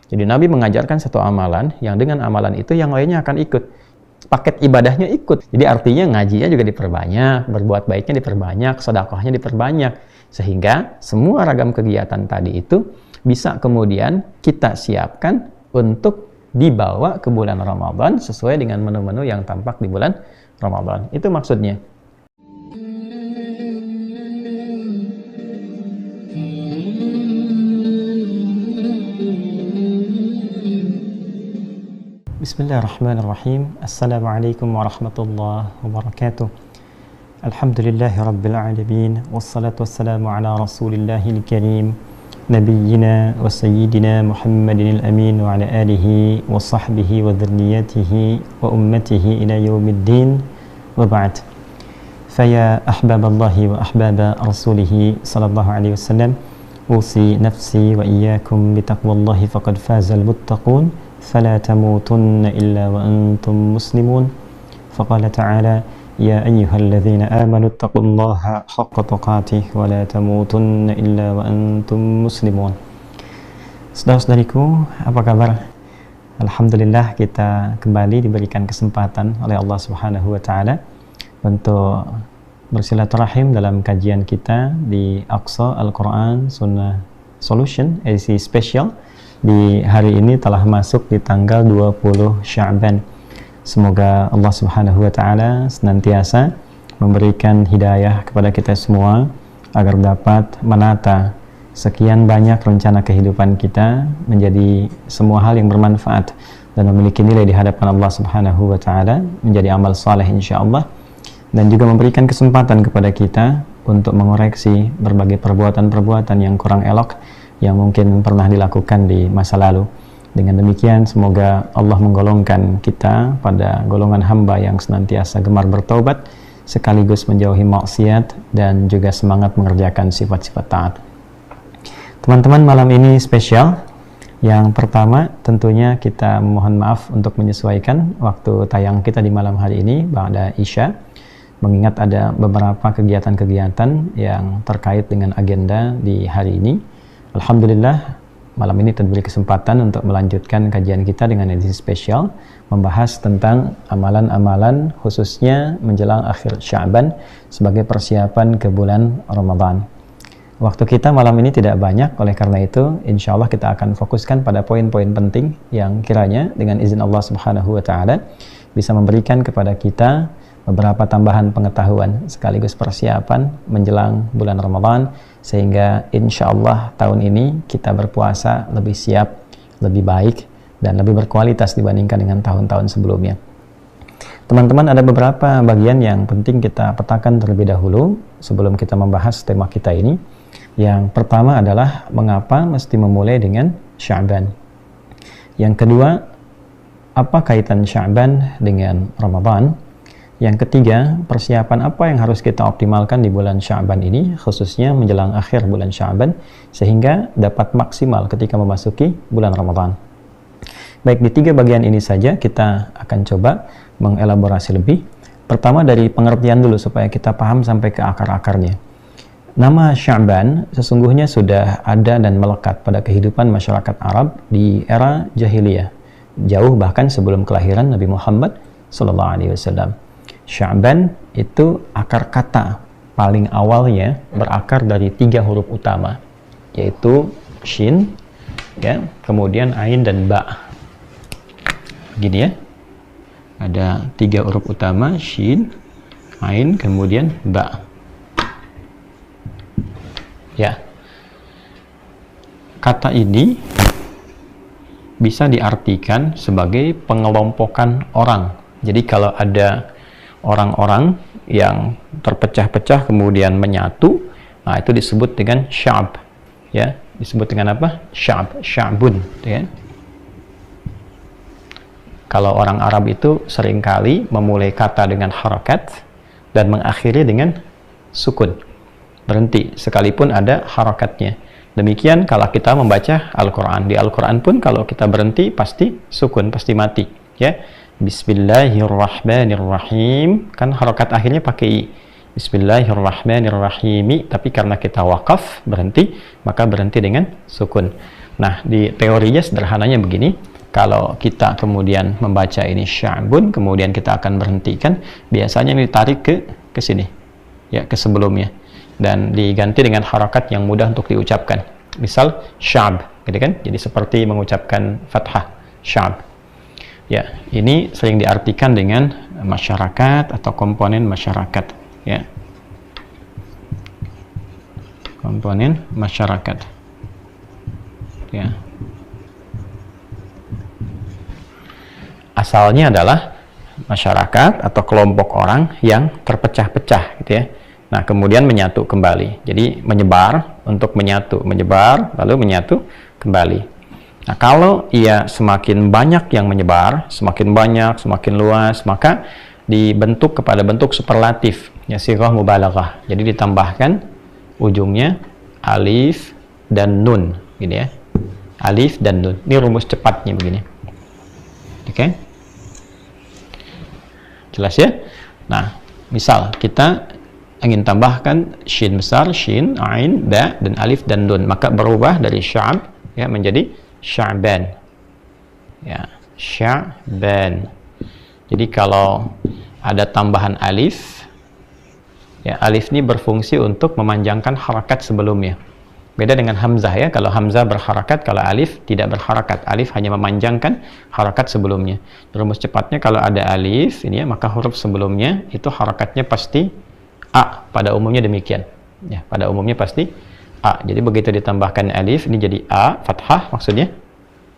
Jadi Nabi mengajarkan satu amalan yang dengan amalan itu yang lainnya akan ikut. Paket ibadahnya ikut. Jadi artinya ngajinya juga diperbanyak, berbuat baiknya diperbanyak, sedekahnya diperbanyak. Sehingga semua ragam kegiatan tadi itu bisa kemudian kita siapkan untuk dibawa ke bulan Ramadan sesuai dengan menu-menu yang tampak di bulan Ramadan. Itu maksudnya. Bismillahirrahmanirrahim. Assalamualaikum warahmatullahi wabarakatuh. Alhamdulillahi rabbil alamin. Wassalatu wassalamu ala rasulillahil karim. Nabiyyina wa sayyidina Muhammadin al-amin wa ala alihi wa sahbihi wa dhurriyyatihi wa ummatihi ila yaumiddin wa ba'd. Faya ahbaballahi wa ahbaba rasulihi sallallahu alaihi wasallam, usi nafsi wa iyyakum bitaqwallahi faqad fazal muttaqun. فلا تموتن إلا وأنتم مسلمون. فقال تعالى يا أيها الذين آمنوا اتقوا الله حق تقاته ولا تموتن إلا وأنتم مسلمون. Saudara-saudariku, apa kabar? Alhamdulillah kita kembali diberikan kesempatan oleh Allah Subhanahu wa taala untuk bersilaturahim dalam kajian kita di Aqsa Al-Quran Sunnah Solution edisi spesial. Di hari ini telah masuk di tanggal 20 Sya'ban. Semoga Allah Subhanahu wa taala senantiasa memberikan hidayah kepada kita semua agar dapat menata sekian banyak rencana kehidupan kita menjadi semua hal yang bermanfaat dan memiliki nilai di hadapan Allah Subhanahu wa taala, menjadi amal saleh insyaallah, dan juga memberikan kesempatan kepada kita untuk mengoreksi berbagai perbuatan-perbuatan yang kurang elok yang mungkin pernah dilakukan di masa lalu. Dengan demikian semoga Allah menggolongkan kita pada golongan hamba yang senantiasa gemar bertaubat sekaligus menjauhi maksiat dan juga semangat mengerjakan sifat-sifat taat. Teman-teman, malam ini spesial. Yang pertama tentunya kita mohon maaf untuk menyesuaikan waktu tayang kita di malam hari ini ba'da Isya, mengingat ada beberapa kegiatan-kegiatan yang terkait dengan agenda di hari ini. Alhamdulillah, malam ini terberi kesempatan untuk melanjutkan kajian kita dengan edisi spesial, membahas tentang amalan-amalan khususnya menjelang akhir Sya'ban sebagai persiapan ke bulan Ramadan. Waktu kita malam ini tidak banyak, oleh karena itu insya Allah kita akan fokuskan pada poin-poin penting yang kiranya dengan izin Allah Subhanahu wa taala bisa memberikan kepada kita beberapa tambahan pengetahuan sekaligus persiapan menjelang bulan Ramadan, sehingga insya Allah tahun ini kita berpuasa lebih siap, lebih baik, dan lebih berkualitas dibandingkan dengan tahun-tahun sebelumnya. Teman-teman, ada beberapa bagian yang penting kita petakan terlebih dahulu sebelum kita membahas tema kita ini. Yang pertama adalah mengapa mesti memulai dengan Sya'ban. Yang kedua, apa kaitan Sya'ban dengan Ramadan? Yang ketiga, persiapan apa yang harus kita optimalkan di bulan Sya'ban ini, khususnya menjelang akhir bulan Sya'ban, sehingga dapat maksimal ketika memasuki bulan Ramadan. Baik, di tiga bagian ini saja kita akan coba mengelaborasi lebih. Pertama dari pengertian dulu supaya kita paham sampai ke akar-akarnya. Nama Sya'ban sesungguhnya sudah ada dan melekat pada kehidupan masyarakat Arab di era jahiliyah, jauh bahkan sebelum kelahiran Nabi Muhammad SAW. Sya'ban itu akar kata paling awalnya berakar dari 3 huruf utama, yaitu shin, ya, kemudian ain dan ba. Gini ya, ada 3 huruf utama, shin, ain, kemudian ba. Ya, kata ini bisa diartikan sebagai pengelompokan orang. Jadi kalau ada orang-orang yang terpecah-pecah kemudian menyatu, nah itu disebut dengan sya'b, ya, disebut dengan apa? Sya'b, sya'bun, ya. Kalau orang Arab itu seringkali memulai kata dengan harakat dan mengakhiri dengan sukun, berhenti sekalipun ada harakatnya. Demikian kalau kita membaca Al-Quran, di Al-Quran pun kalau kita berhenti pasti sukun, pasti mati, ya. Bismillahirrahmanirrahim, kan harokat akhirnya pakai Bismillahirrahmanirrahim, tapi karena kita wakaf berhenti, maka berhenti dengan sukun. Nah, di teorinya sederhananya begini, kalau kita kemudian membaca ini sya'bun, kemudian kita akan berhentikan, biasanya ini ditarik ke sini, ya, ke sebelumnya, dan diganti dengan harakat yang mudah untuk diucapkan. Misal sya'b, gitu kan? Jadi seperti mengucapkan fathah, sya'b. Ya, ini sering diartikan dengan masyarakat atau komponen masyarakat, ya. Komponen masyarakat. Ya. Asalnya adalah masyarakat atau kelompok orang yang terpecah-pecah, gitu ya. Nah, kemudian menyatu kembali. Jadi menyebar untuk menyatu, menyebar lalu menyatu kembali. Nah, kalau ia semakin banyak yang menyebar, semakin banyak, semakin luas, maka dibentuk kepada bentuk superlatif, ya, sighah mubalaghah. Jadi ditambahkan ujungnya alif dan nun, gitu ya. Alif dan nun. Ini rumus cepatnya begini. Oke? Jelas ya? Nah, misal kita ingin tambahkan shin besar, shin, ain, ba, dan alif dan nun, maka berubah dari sya'b, ya, menjadi sya'ban. Ya, sya'ban. Jadi kalau ada tambahan alif, ya, alif ini berfungsi untuk memanjangkan harakat sebelumnya. Beda dengan hamzah, ya. Kalau hamzah berharakat, kalau alif tidak berharakat. Alif hanya memanjangkan harakat sebelumnya. Rumus cepatnya kalau ada alif ini, ya, maka huruf sebelumnya itu harakatnya pasti a. Pada umumnya demikian. Ya, pada umumnya pasti a. Jadi begitu ditambahkan alif ini jadi a, fathah maksudnya.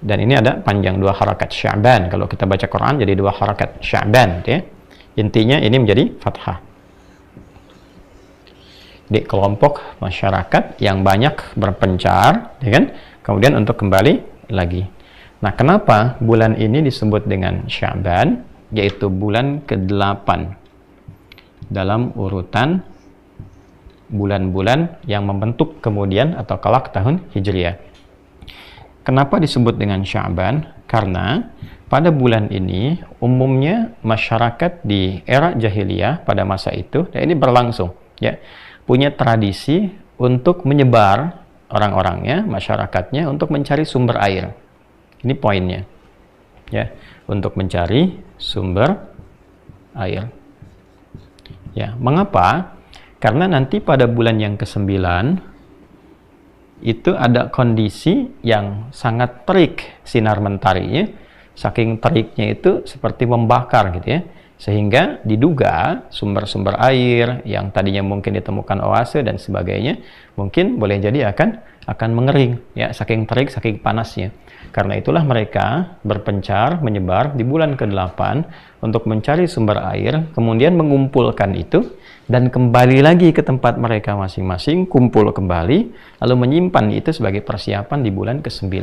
Dan ini ada panjang dua harakat, sya'ban. Kalau kita baca Quran jadi dua harakat, sya'ban, ya. Intinya ini menjadi fathah. Di kelompok masyarakat yang banyak berpencar, ya kan? Kemudian untuk kembali lagi. Nah, kenapa bulan ini disebut dengan Sya'ban, yaitu bulan ke-8 dalam urutan bulan-bulan yang membentuk kemudian atau kelak tahun Hijriah. Kenapa disebut dengan Sya'ban? Karena pada bulan ini umumnya masyarakat di era jahiliyah pada masa itu, dan ini berlangsung, ya, punya tradisi untuk menyebar orang-orangnya, masyarakatnya, untuk mencari sumber air. Ini poinnya, ya, untuk mencari sumber air. Ya, mengapa? Karena nanti pada bulan yang ke-9 itu ada kondisi yang sangat terik sinar mentarinya, saking teriknya itu seperti membakar, gitu ya. Sehingga diduga sumber-sumber air yang tadinya mungkin ditemukan oase dan sebagainya mungkin boleh jadi akan mengering, ya, saking terik, saking panasnya. Karena itulah mereka berpencar menyebar di bulan ke-8 untuk mencari sumber air, kemudian mengumpulkan itu dan kembali lagi ke tempat mereka masing-masing, kumpul kembali lalu menyimpan itu sebagai persiapan di bulan ke-9.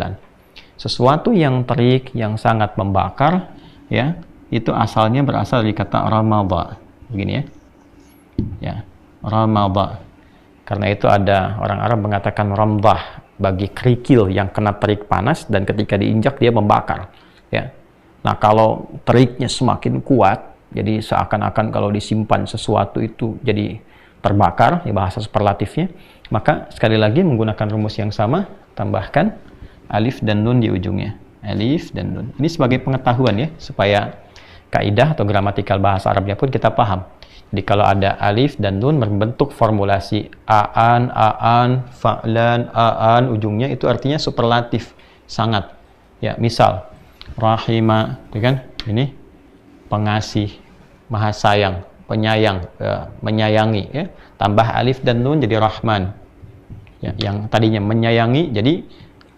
Sesuatu yang terik, yang sangat membakar, ya, itu asalnya berasal dari kata ramadha, begini, ya, ya, ramadha. Karena itu ada orang Arab mengatakan ramdah bagi kerikil yang kena terik panas dan ketika diinjak dia membakar, ya. Nah, kalau teriknya semakin kuat, jadi seakan-akan kalau disimpan sesuatu itu jadi terbakar, ya, bahasa superlatifnya, maka sekali lagi menggunakan rumus yang sama, tambahkan alif dan nun di ujungnya, alif dan nun. Ini sebagai pengetahuan, ya, supaya kaidah atau gramatikal bahasa Arabnya pun kita paham. Jadi kalau ada alif dan nun membentuk formulasi aan, fa'lan, aan, ujungnya itu artinya superlatif, sangat. Ya, misal rahima, ya kan? Ini pengasih, maha sayang, penyayang, ya, menyayangi, ya. Tambah alif dan nun jadi rahman. Ya, yang tadinya menyayangi jadi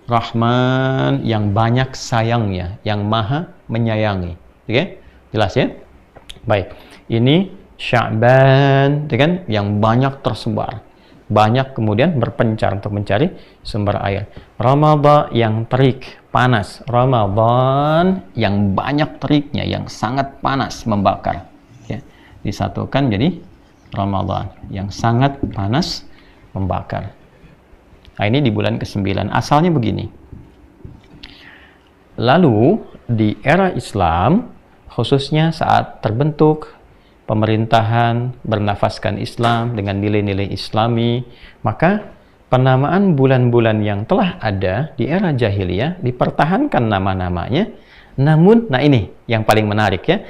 rahman, yang banyak sayangnya, yang maha menyayangi. Oke? Jelas, ya? Baik. Ini Sya'ban, kan, yang banyak tersebar, banyak kemudian berpencar untuk mencari sumber air. Ramadhan yang terik, panas. Ramadhan yang banyak teriknya, yang sangat panas, membakar. Ya, disatukan jadi Ramadhan yang sangat panas, membakar. Nah, ini di bulan ke-9. Asalnya begini. Lalu di era Islam, khususnya saat terbentuk pemerintahan bernafaskan Islam dengan nilai-nilai Islami, maka penamaan bulan-bulan yang telah ada di era jahiliyah, dipertahankan nama-namanya, namun, nah ini yang paling menarik ya,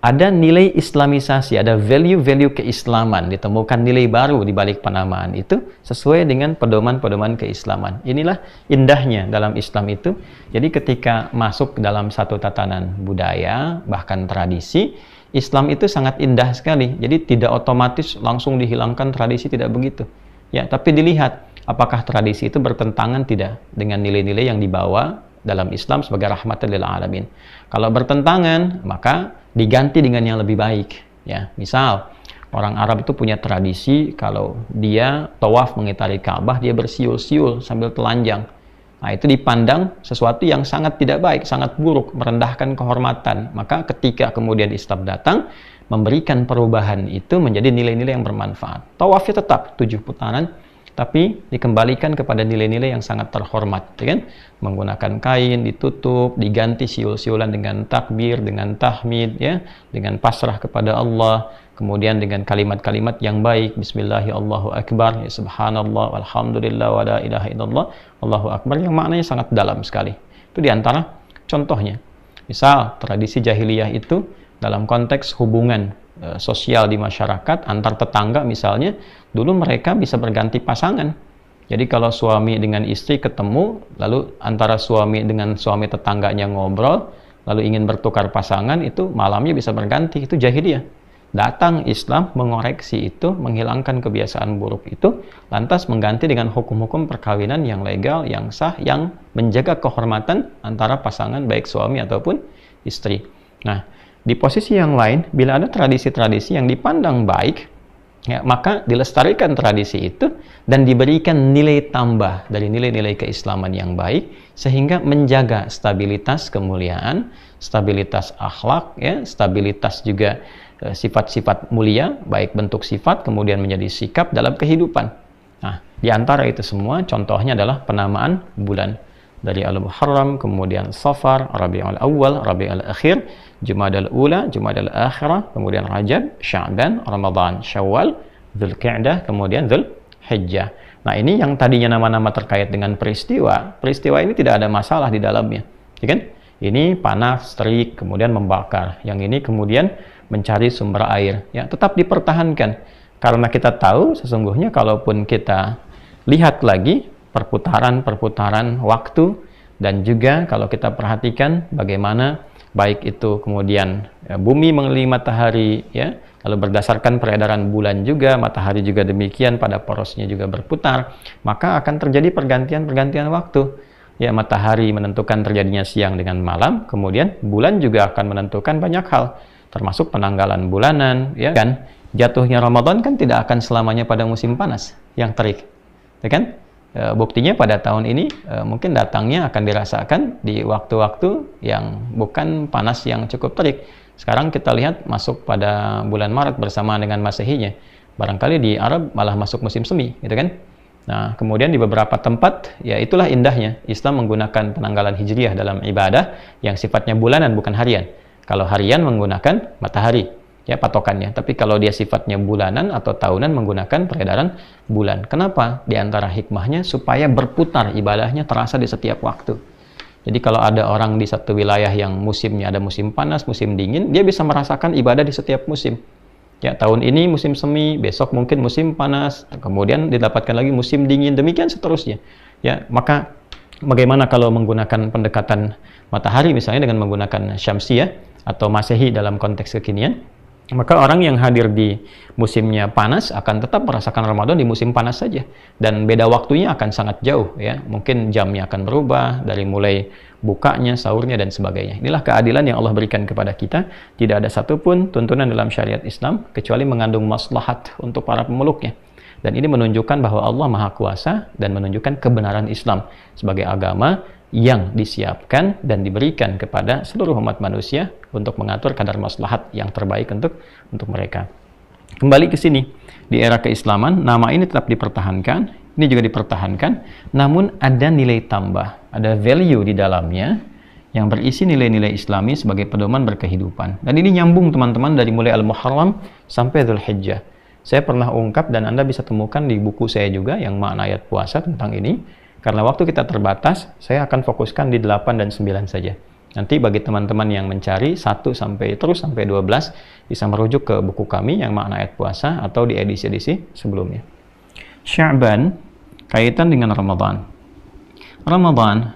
ada nilai islamisasi, ada value-value keislaman, ditemukan nilai baru di balik penamaan itu sesuai dengan pedoman-pedoman keislaman. Inilah indahnya dalam Islam itu. Jadi ketika masuk dalam satu tatanan budaya, bahkan tradisi, Islam itu sangat indah sekali. Jadi tidak otomatis langsung dihilangkan tradisi, tidak begitu. Ya, tapi dilihat apakah tradisi itu bertentangan tidak dengan nilai-nilai yang dibawa dalam Islam sebagai rahmatan lil alamin. Kalau bertentangan, maka diganti dengan yang lebih baik. Ya, misal orang Arab itu punya tradisi kalau dia tawaf mengitari Ka'bah, dia bersiul-siul sambil telanjang. Nah, itu dipandang sesuatu yang sangat tidak baik, sangat buruk, merendahkan kehormatan. Maka ketika kemudian Islam datang, memberikan perubahan itu menjadi nilai-nilai yang bermanfaat. Tawafnya tetap 7 putaran, tapi dikembalikan kepada nilai-nilai yang sangat terhormat, ya kan? Menggunakan kain ditutup, diganti siul-siulan dengan takbir, dengan tahmid, ya, dengan pasrah kepada Allah, kemudian dengan kalimat-kalimat yang baik, Bismillahirrahmanirrahim, Allahu Akbar, ya, Subhanallah, Alhamdulillah, wa la ilaha illallah, Allahu Akbar, yang maknanya sangat dalam sekali. Itu diantara contohnya. Misal tradisi jahiliyah itu dalam konteks hubungan sosial di masyarakat antar tetangga misalnya, dulu mereka bisa berganti pasangan. Jadi kalau suami dengan istri ketemu, lalu antara suami dengan suami tetangganya ngobrol, lalu ingin bertukar pasangan, itu malamnya bisa berganti. Itu jahiliyah. Datang Islam mengoreksi itu, menghilangkan kebiasaan buruk itu, lantas mengganti dengan hukum-hukum perkawinan yang legal, yang sah, yang menjaga kehormatan antara pasangan baik suami ataupun istri. Nah, di posisi yang lain, bila ada tradisi-tradisi yang dipandang baik, ya, maka dilestarikan tradisi itu dan diberikan nilai tambah dari nilai-nilai keislaman yang baik, sehingga menjaga stabilitas kemuliaan, stabilitas akhlak, ya, stabilitas juga sifat-sifat mulia, baik bentuk sifat kemudian menjadi sikap dalam kehidupan. Nah, di antara itu semua contohnya adalah penamaan bulan dari Al-Muharram, kemudian Safar, Rabiul Awal, Rabiul Akhir, Jumadal Ula, Jumadal Akhirah, kemudian Rajab, Sya'ban, Ramadan, Syawal, Dzulqa'dah, kemudian Dzulhijjah. Nah, ini yang tadinya nama-nama terkait dengan peristiwa. Peristiwa ini tidak ada masalah di dalamnya, ya kan? Ini panas, terik, kemudian membakar. Yang ini kemudian mencari sumber air, ya, tetap dipertahankan. Karena kita tahu sesungguhnya kalaupun kita lihat lagi perputaran-perputaran waktu, dan juga kalau kita perhatikan bagaimana baik itu kemudian bumi mengelilingi matahari, ya, lalu berdasarkan peredaran bulan juga, matahari juga demikian pada porosnya juga berputar, maka akan terjadi pergantian-pergantian waktu. Ya, matahari menentukan terjadinya siang dengan malam, kemudian bulan juga akan menentukan banyak hal, termasuk penanggalan bulanan, ya kan? Jatuhnya Ramadan kan tidak akan selamanya pada musim panas yang terik, ya kan? Buktinya pada tahun ini mungkin datangnya akan dirasakan di waktu-waktu yang bukan panas yang cukup terik. Sekarang kita lihat masuk pada bulan Maret bersamaan dengan Masehinya. Barangkali di Arab malah masuk musim semi, gitu kan? Nah, kemudian di beberapa tempat, ya itulah indahnya Islam menggunakan penanggalan hijriyah dalam ibadah yang sifatnya bulanan bukan harian. Kalau harian menggunakan matahari, ya, patokannya. Tapi kalau dia sifatnya bulanan atau tahunan menggunakan peredaran bulan. Kenapa? Di antara hikmahnya supaya berputar ibadahnya terasa di setiap waktu. Jadi kalau ada orang di satu wilayah yang musimnya ada musim panas, musim dingin, dia bisa merasakan ibadah di setiap musim. Ya, tahun ini musim semi, besok mungkin musim panas, kemudian didapatkan lagi musim dingin, demikian seterusnya. Ya, maka bagaimana kalau menggunakan pendekatan matahari misalnya dengan menggunakan syamsiyah atau masehi dalam konteks kekinian? Maka orang yang hadir di musimnya panas akan tetap merasakan Ramadan di musim panas saja, dan beda waktunya akan sangat jauh, ya. Mungkin jamnya akan berubah dari mulai bukanya, sahurnya, dan sebagainya. Inilah keadilan yang Allah berikan kepada kita. Tidak ada satupun tuntunan dalam syariat Islam kecuali mengandung maslahat untuk para pemeluknya. Dan ini menunjukkan bahwa Allah Maha Kuasa dan menunjukkan kebenaran Islam sebagai agama yang disiapkan dan diberikan kepada seluruh umat manusia untuk mengatur kadar maslahat yang terbaik untuk mereka. Kembali ke sini, di era keislaman, nama ini tetap dipertahankan, ini juga dipertahankan, namun ada nilai tambah, ada value di dalamnya yang berisi nilai-nilai Islami sebagai pedoman berkehidupan. Dan ini nyambung teman-teman dari mulai Al-Muharram sampai Dzulhijjah. Saya pernah ungkap dan Anda bisa temukan di buku saya juga yang makna ayat puasa tentang ini. Karena waktu kita terbatas, saya akan fokuskan di 8 dan 9 saja. Nanti bagi teman-teman yang mencari 1 sampai 12 bisa merujuk ke buku kami yang makna ayat puasa atau di edisi-edisi sebelumnya. Sya'ban kaitan dengan Ramadan. Ramadan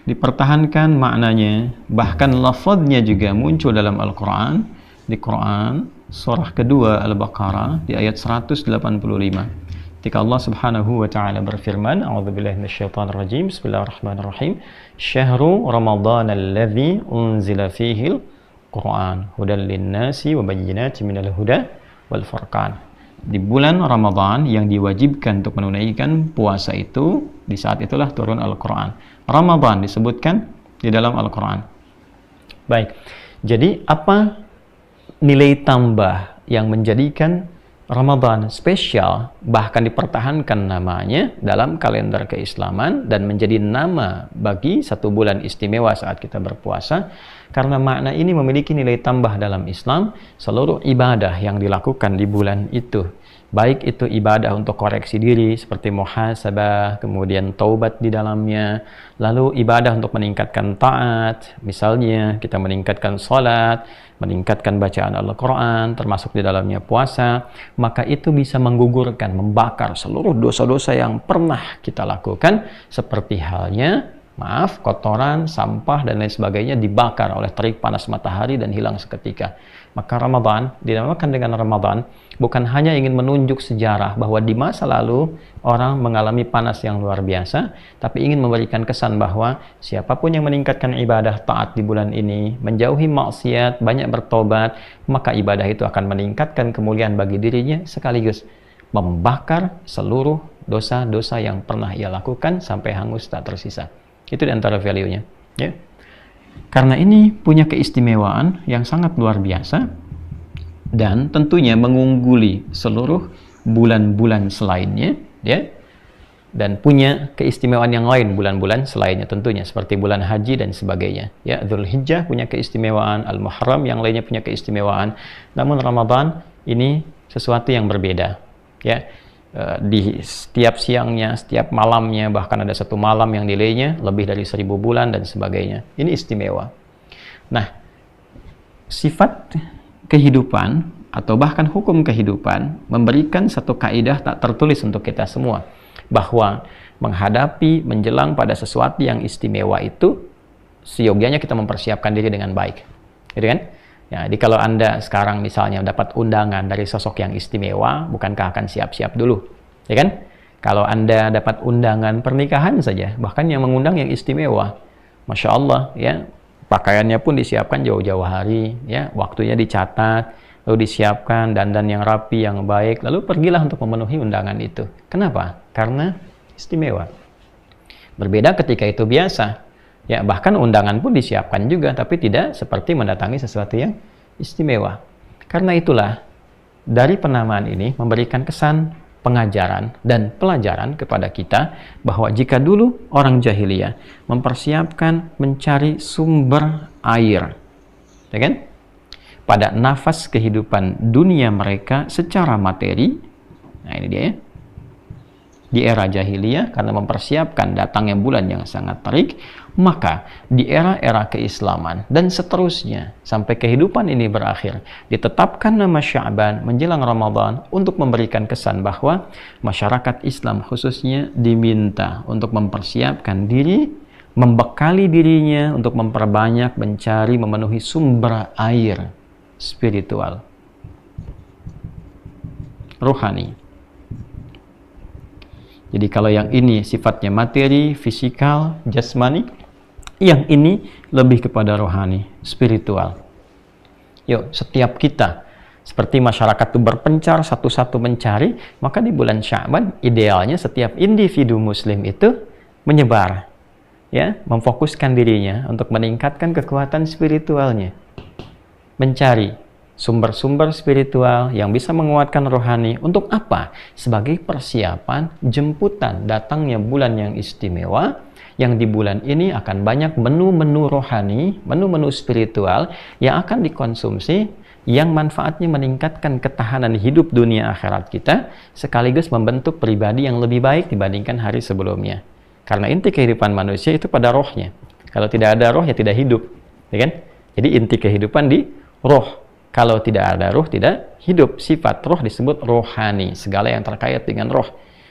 dipertahankan maknanya, bahkan lafadznya juga muncul dalam Al-Quran. Di Quran surah kedua Al-Baqarah di ayat 185. Ketika Allah Subhanahu wa taala berfirman, A'udzubillahi minasyaitonir rajim. Bismillahirrahmanirrahim. Syahrul Ramadan alladzi unzila fihil Qur'an hudal linnasi wa bayyinatin minal huda wal furqan. Di bulan Ramadan yang diwajibkan untuk menunaikan puasa itu, di saat itulah turun Al-Qur'an. Ramadan disebutkan di dalam Al-Qur'an. Baik. Jadi apa nilai tambah yang menjadikan Ramadan spesial, bahkan dipertahankan namanya dalam kalender keislaman dan menjadi nama bagi satu bulan istimewa saat kita berpuasa? Karena makna ini memiliki nilai tambah dalam Islam. Seluruh ibadah yang dilakukan di bulan itu, baik itu ibadah untuk koreksi diri seperti muhasabah, kemudian taubat di dalamnya, lalu ibadah untuk meningkatkan taat, misalnya kita meningkatkan sholat, meningkatkan bacaan Al-Quran, termasuk di dalamnya puasa, maka itu bisa menggugurkan, membakar seluruh dosa-dosa yang pernah kita lakukan, seperti halnya kotoran, sampah, dan lain sebagainya dibakar oleh terik panas matahari dan hilang seketika. Maka Ramadan dinamakan dengan Ramadan bukan hanya ingin menunjuk sejarah bahwa di masa lalu orang mengalami panas yang luar biasa, tapi ingin memberikan kesan bahwa siapapun yang meningkatkan ibadah taat di bulan ini, menjauhi maksiat, banyak bertobat, maka ibadah itu akan meningkatkan kemuliaan bagi dirinya sekaligus membakar seluruh dosa-dosa yang pernah ia lakukan sampai hangus tak tersisa. Itu di antara value-nya, ya. Karena ini punya keistimewaan yang sangat luar biasa dan tentunya mengungguli seluruh bulan-bulan selainnya, ya. Dan punya keistimewaan yang lain bulan-bulan selainnya tentunya, seperti bulan haji dan sebagainya, ya. Dzulhijjah punya keistimewaan, Al-Muharram yang lainnya punya keistimewaan. Namun Ramadan ini sesuatu yang berbeda, ya. Di setiap siangnya, setiap malamnya, bahkan ada satu malam yang nilainya lebih dari 1000 bulan dan sebagainya. Ini istimewa. Nah, sifat kehidupan atau bahkan hukum kehidupan memberikan satu kaidah tak tertulis untuk kita semua, bahwa menghadapi, menjelang pada sesuatu yang istimewa itu seyogyanya kita mempersiapkan diri dengan baik, gitu kan? Ya, jadi kalau Anda sekarang misalnya dapat undangan dari sosok yang istimewa, bukankah akan siap-siap dulu? Ya kan? Kalau Anda dapat undangan pernikahan saja, bahkan yang mengundang yang istimewa, Masya Allah, ya, pakaiannya pun disiapkan jauh-jauh hari, ya, waktunya dicatat, lalu disiapkan dandan yang rapi, yang baik, lalu pergilah untuk memenuhi undangan itu. Kenapa? Karena istimewa. Berbeda ketika itu biasa. Ya, bahkan undangan pun disiapkan juga, tapi tidak seperti mendatangi sesuatu yang istimewa. Karena itulah, dari penamaan ini memberikan kesan pengajaran dan pelajaran kepada kita bahwa jika dulu orang jahiliyah mempersiapkan mencari sumber air, ya kan? Pada nafas kehidupan dunia mereka secara materi, nah ini dia ya. Di era jahiliyah, karena mempersiapkan datangnya bulan yang sangat terik, maka di era-era keislaman dan seterusnya sampai kehidupan ini berakhir, ditetapkan nama Sya'ban menjelang Ramadan untuk memberikan kesan bahwa masyarakat Islam khususnya diminta untuk mempersiapkan diri, membekali dirinya untuk memperbanyak, mencari, memenuhi sumber air spiritual, rohani. Jadi kalau yang ini sifatnya materi, fisikal, jasmani, yang ini lebih kepada rohani, spiritual. Yuk, setiap kita, seperti masyarakat itu berpencar, satu-satu mencari, maka di bulan Sya'ban, idealnya setiap individu muslim itu menyebar, ya, memfokuskan dirinya untuk meningkatkan kekuatan spiritualnya. Mencari sumber-sumber spiritual yang bisa menguatkan rohani. Untuk apa? Sebagai persiapan jemputan datangnya bulan yang istimewa, yang di bulan ini akan banyak menu-menu rohani, menu-menu spiritual yang akan dikonsumsi yang manfaatnya meningkatkan ketahanan hidup dunia akhirat kita, sekaligus membentuk pribadi yang lebih baik dibandingkan hari sebelumnya. Karena inti kehidupan manusia itu pada rohnya. Kalau tidak ada roh, ya tidak hidup, ya kan? Jadi inti kehidupan di roh. Kalau tidak ada roh, tidak hidup. Sifat roh disebut rohani, segala yang terkait dengan roh.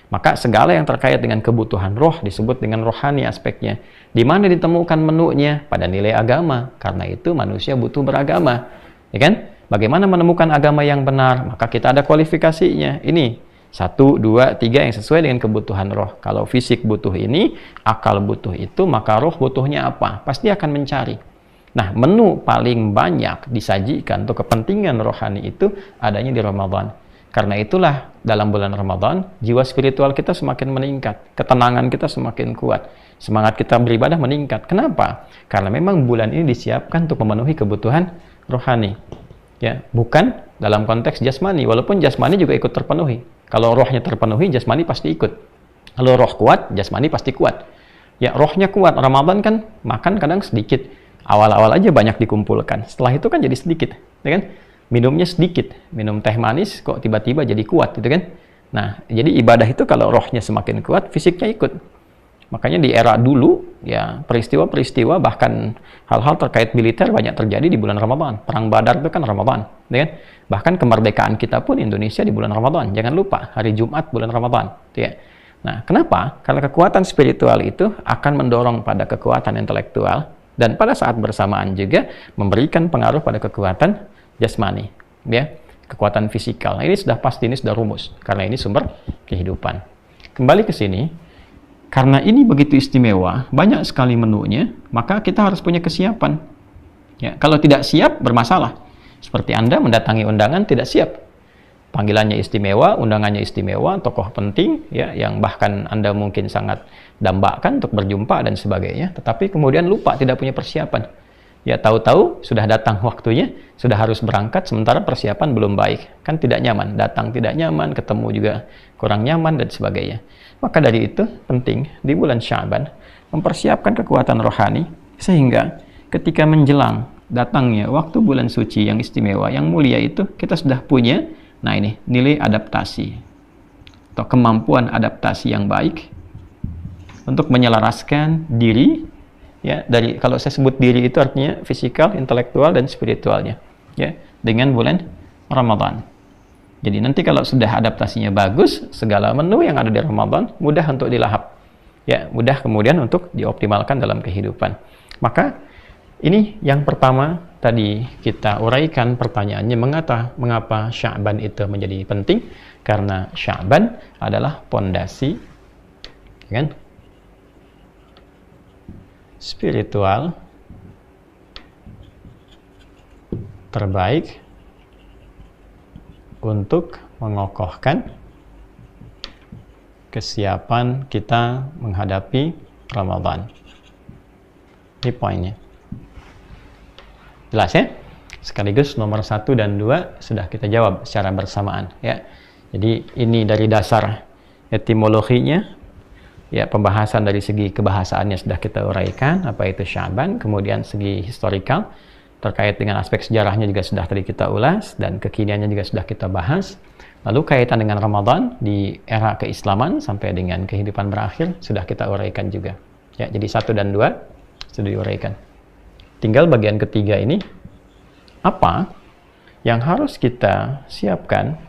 Maka segala yang terkait dengan kebutuhan roh disebut dengan rohani aspeknya. Di mana ditemukan menunya? Pada nilai agama. Karena itu manusia butuh beragama, ya kan? Bagaimana menemukan agama yang benar? Maka kita ada kualifikasinya. Ini 1, 2, 3 yang sesuai dengan kebutuhan roh. Kalau fisik butuh ini, akal butuh itu, maka roh butuhnya apa? Pasti akan mencari. Nah, menu paling banyak disajikan untuk kepentingan rohani itu adanya di Ramadan. Karena itulah dalam bulan Ramadan, jiwa spiritual kita semakin meningkat, ketenangan kita semakin kuat, semangat kita beribadah meningkat. Kenapa? Karena memang bulan ini disiapkan untuk memenuhi kebutuhan rohani. Ya, bukan dalam konteks jasmani, walaupun jasmani juga ikut terpenuhi. Kalau rohnya terpenuhi, jasmani pasti ikut. Kalau roh kuat, jasmani pasti kuat. Ya, rohnya kuat. Ramadan kan makan kadang sedikit. Awal-awal aja banyak dikumpulkan. Setelah itu kan jadi sedikit, ya kan? Minumnya sedikit. Minum teh manis kok tiba-tiba jadi kuat, gitu kan? Nah, jadi ibadah itu kalau rohnya semakin kuat, fisiknya ikut. Makanya di era dulu, ya peristiwa-peristiwa bahkan hal-hal terkait militer banyak terjadi di bulan Ramadan. Perang Badar itu kan Ramadan, ya kan? Bahkan kemerdekaan kita pun Indonesia di bulan Ramadan. Jangan lupa hari Jumat bulan Ramadan, ya. Nah, kenapa? Karena kekuatan spiritual itu akan mendorong pada kekuatan intelektual dan pada saat bersamaan juga memberikan pengaruh pada kekuatan jasmani, ya, kekuatan fisikal. Nah, ini sudah pasti, ini sudah rumus karena ini sumber kehidupan. Kembali ke sini. Karena ini begitu istimewa, banyak sekali menunya, maka kita harus punya kesiapan. Ya, kalau tidak siap, bermasalah. Seperti Anda mendatangi undangan, tidak siap. Panggilannya istimewa, undangannya istimewa, tokoh penting, ya, yang bahkan Anda mungkin sangat dambakan untuk berjumpa dan sebagainya, tetapi kemudian lupa, tidak punya persiapan. Ya, tahu-tahu sudah datang waktunya, sudah harus berangkat, sementara persiapan belum baik. Kan tidak nyaman, datang tidak nyaman, ketemu juga kurang nyaman, dan sebagainya. Maka dari itu penting di bulan Sya'ban mempersiapkan kekuatan rohani sehingga ketika menjelang datangnya waktu bulan suci yang istimewa, yang mulia itu, kita sudah punya, nah ini, nilai adaptasi atau kemampuan adaptasi yang baik untuk menyelaraskan diri, ya, dari, kalau saya sebut diri itu artinya fisikal, intelektual, dan spiritualnya, ya, dengan bulan Ramadan. Jadi nanti kalau sudah adaptasinya bagus, segala menu yang ada di Ramadan mudah untuk dilahap, ya, mudah kemudian untuk dioptimalkan dalam kehidupan. Maka ini yang pertama tadi kita uraikan pertanyaannya, mengapa Sya'ban itu menjadi penting? Karena Sya'ban adalah pondasi, kan, spiritual terbaik untuk mengokohkan kesiapan kita menghadapi Ramadan. Ini poinnya. Jelas ya? Sekaligus nomor 1 dan 2 sudah kita jawab secara bersamaan, ya. Jadi ini dari dasar etimologinya, ya, pembahasan dari segi kebahasaannya sudah kita uraikan, apa itu Sya'ban, kemudian segi historikal terkait dengan aspek sejarahnya juga sudah tadi kita ulas, dan kekiniannya juga sudah kita bahas. Lalu kaitan dengan Ramadan di era keislaman sampai dengan kehidupan berakhir sudah kita uraikan juga. Ya, jadi 1 dan 2 sudah diuraikan. Tinggal bagian ketiga ini, apa yang harus kita siapkan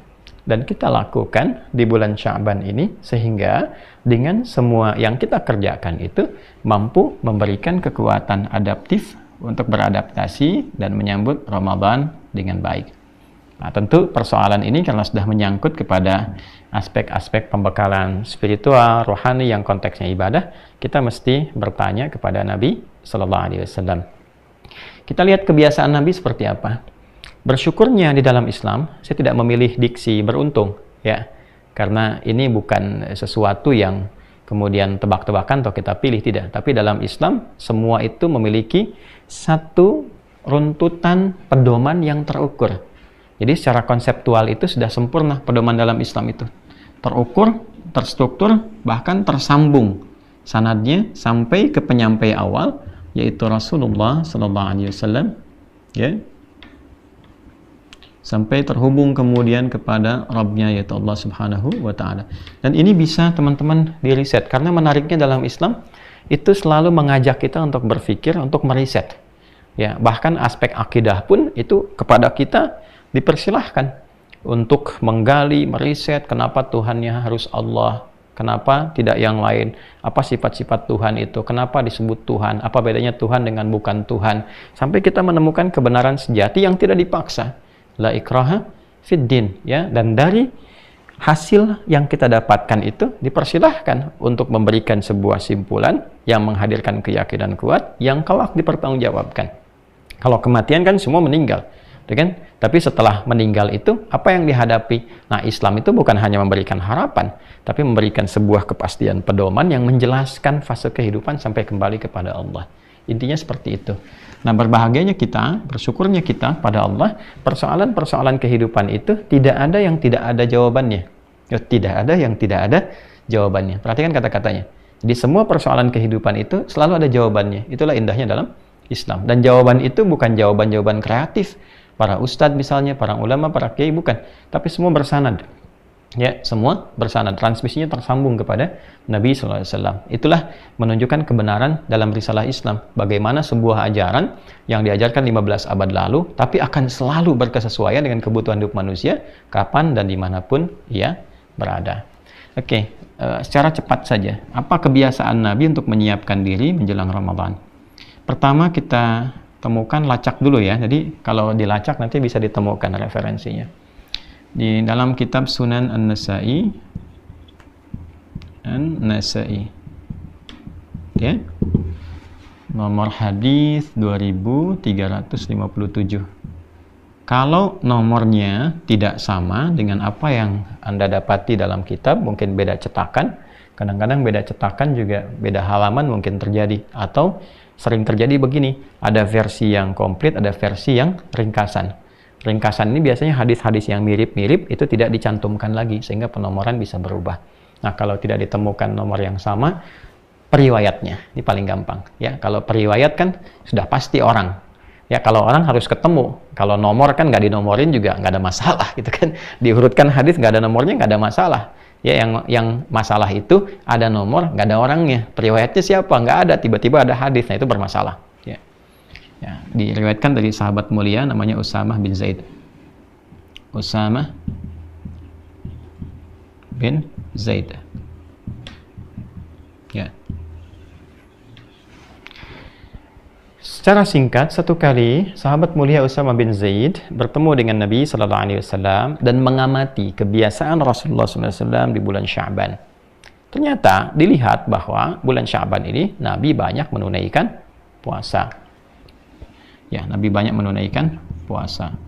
dan kita lakukan di bulan Sya'ban ini sehingga dengan semua yang kita kerjakan itu mampu memberikan kekuatan adaptif untuk beradaptasi dan menyambut Ramadan dengan baik. Nah, tentu persoalan ini karena sudah menyangkut kepada aspek-aspek pembekalan spiritual, rohani yang konteksnya ibadah, kita mesti bertanya kepada Nabi Sallallahu Alaihi Wasallam. Kita lihat kebiasaan Nabi seperti apa. Bersyukurnya di dalam Islam, saya tidak memilih diksi beruntung, ya, karena ini bukan sesuatu yang kemudian tebak-tebakan atau kita pilih, tidak. Tapi dalam Islam, semua itu memiliki satu runtutan pedoman yang terukur. Jadi secara konseptual itu sudah sempurna pedoman dalam Islam itu. Terukur, terstruktur, bahkan tersambung sanadnya sampai ke penyampai awal, yaitu Rasulullah Sallallahu Alaihi Wasallam, ya. sampai terhubung kemudian kepada Rabbnya, yaitu Allah Subhanahu wa Ta'ala. Dan ini bisa teman-teman diriset, karena menariknya dalam Islam itu selalu mengajak kita untuk berpikir, untuk meriset. Ya, bahkan aspek akidah pun itu kepada kita dipersilahkan untuk menggali, meriset kenapa Tuhannya harus Allah, kenapa tidak yang lain, apa sifat-sifat Tuhan itu, kenapa disebut Tuhan, apa bedanya Tuhan dengan bukan Tuhan, sampai kita menemukan kebenaran sejati yang tidak dipaksa. La ikraha fid din, ya. Dan dari hasil yang kita dapatkan itu dipersilahkan untuk memberikan sebuah simpulan yang menghadirkan keyakinan kuat yang kelak dipertanggungjawabkan. Kalau kematian kan semua meninggal, kan? Tapi setelah meninggal itu apa yang dihadapi? Nah, Islam itu bukan hanya memberikan harapan, tapi memberikan sebuah kepastian pedoman yang menjelaskan fase kehidupan sampai kembali kepada Allah. Intinya seperti itu. Nah, berbahagianya kita, bersyukurnya kita pada Allah, persoalan-persoalan kehidupan itu tidak ada yang tidak ada jawabannya. Tidak ada yang tidak ada jawabannya. Perhatikan kata-katanya. Di semua persoalan kehidupan itu selalu ada jawabannya. Itulah indahnya dalam Islam. Dan jawaban itu bukan jawaban-jawaban kreatif. Para ustadz misalnya, para ulama, para kiai, bukan. Tapi semua bersanad. Ya, semua bersanad, transmisinya tersambung kepada Nabi SAW. Itulah menunjukkan kebenaran dalam risalah Islam. Bagaimana sebuah ajaran yang diajarkan 15 abad lalu, tapi akan selalu berkesesuaian dengan kebutuhan hidup manusia, kapan dan dimanapun ia berada. Oke, secara cepat saja, apa kebiasaan Nabi untuk menyiapkan diri menjelang Ramadan? Pertama kita temukan lacak dulu ya. Jadi kalau dilacak nanti bisa ditemukan referensinya. Di dalam kitab Sunan An-Nasa'i, ya, nomor hadis 2357. Kalau nomornya tidak sama dengan apa yang Anda dapati dalam kitab, mungkin beda cetakan. Kadang-kadang beda cetakan juga beda halaman mungkin terjadi, atau sering terjadi begini, ada versi yang komplit, ada versi yang ringkasan. Ringkasan ini biasanya hadis-hadis yang mirip-mirip itu tidak dicantumkan lagi, sehingga penomoran bisa berubah. Nah, kalau tidak ditemukan nomor yang sama, periwayatnya ini paling gampang. Ya, kalau periwayat kan sudah pasti orang. Ya, kalau orang harus ketemu. Kalau nomor kan nggak dinomorin juga nggak ada masalah, gitu kan. Diurutkan hadis nggak ada nomornya nggak ada masalah. Ya, yang masalah itu ada nomor nggak ada orangnya. Periwayatnya siapa? Nggak ada. Tiba-tiba ada hadis, nah itu bermasalah. Ya, diriwayatkan dari sahabat mulia namanya Usamah bin Zaid. Usamah bin Zaid. Ya. Secara singkat, satu kali sahabat mulia Usamah bin Zaid bertemu dengan Nabi Sallallahu Alaihi Wasallam dan mengamati kebiasaan Rasulullah SAW di bulan Sya'ban. Ternyata dilihat bahwa bulan Sya'ban ini Nabi banyak menunaikan puasa. Ya, Nabi banyak menunaikan puasa.